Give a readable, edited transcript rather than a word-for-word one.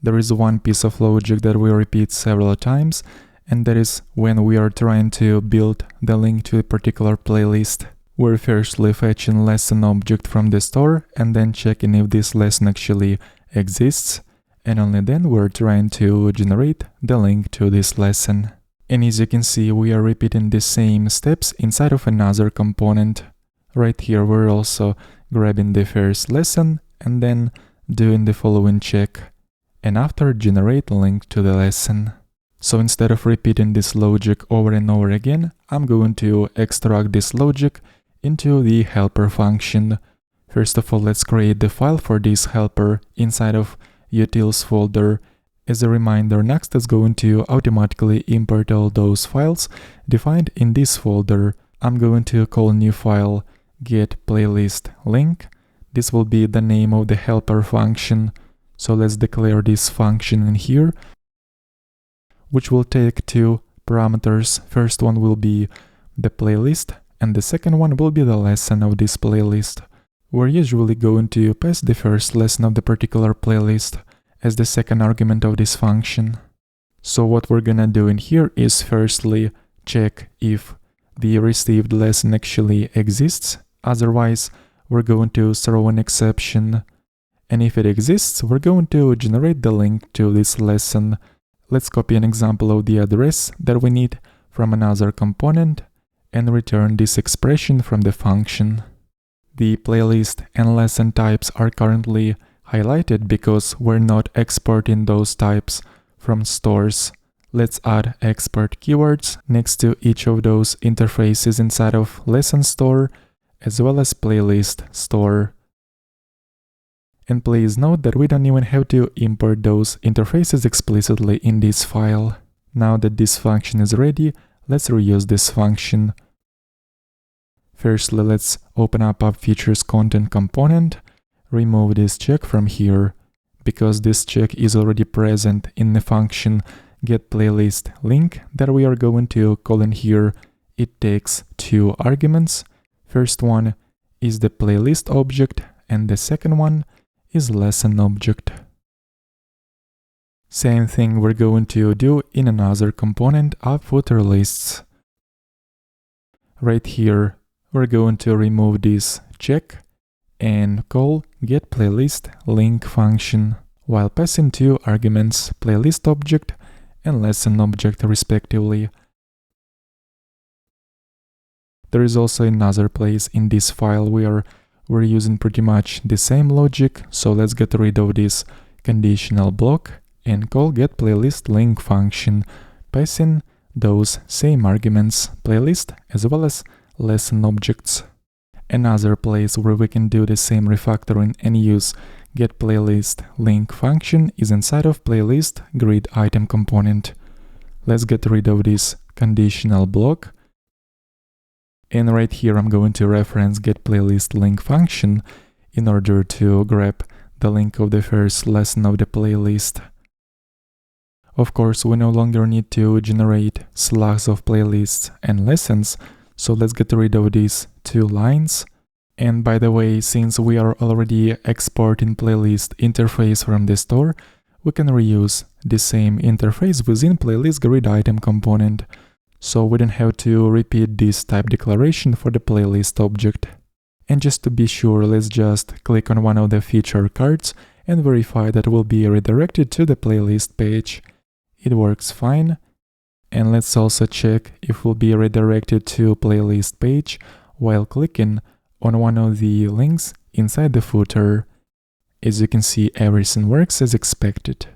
there is one piece of logic that we repeat several times, and that is when we are trying to build the link to a particular playlist. We're firstly fetching lesson object from the store and then checking if this lesson actually exists, and only then we're trying to generate the link to this lesson. And as you can see, we are repeating the same steps inside of another component. Right here we're also grabbing the first lesson and then doing the following check, and after generate link to the lesson. So instead of repeating this logic over and over again, I'm going to extract this logic into the helper function. First of all, let's create the file for this helper inside of utils folder. As a reminder, Nuxt is going to automatically import all those files defined in this folder. I'm going to call new file get playlist link. This will be the name of the helper function. So let's declare this function in here, which will take two parameters. First one will be the playlist, and the second one will be the lesson of this playlist. We're usually going to pass the first lesson of the particular playlist as the second argument of this function. So what we're gonna do in here is firstly check if the received lesson actually exists. Otherwise, we're going to throw an exception. And if it exists, we're going to generate the link to this lesson. Let's copy an example of the address that we need from another component and return this expression from the function. The playlist and lesson types are currently highlighted because we're not exporting those types from stores. Let's add export keywords next to each of those interfaces inside of lesson store as well as playlist store. And please note that we don't even have to import those interfaces explicitly in this file. Now that this function is ready, let's reuse this function. Firstly, let's open up App Features Content component, remove this check from here. Because this check is already present in the function getPlaylistLink that we are going to call in here, it takes two arguments. First one is the playlist object, and the second one is lesson object. Same thing we're going to do in another component of footer lists. Right here, we're going to remove this check and call getPlaylistLink function while passing two arguments, playlist object and lesson object respectively. There is also another place in this file where we're using pretty much the same logic, so let's get rid of this conditional block and call getPlaylistLink function, passing those same arguments, playlist as well as lesson objects. Another place where we can do the same refactoring and use getPlaylistLink function is inside of playlist grid item component. Let's get rid of this conditional block. And right here I'm going to reference getPlaylistLink function in order to grab the link of the first lesson of the playlist. Of course, we no longer need to generate slugs of playlists and lessons, so let's get rid of these two lines. And by the way, since we are already exporting playlist interface from the store, we can reuse the same interface within playlist grid item component. So we don't have to repeat this type declaration for the playlist object. And just to be sure, let's just click on one of the feature cards and verify that we'll be redirected to the playlist page. It works fine. And let's also check if we'll be redirected to playlist page while clicking on one of the links inside the footer. As you can see, everything works as expected.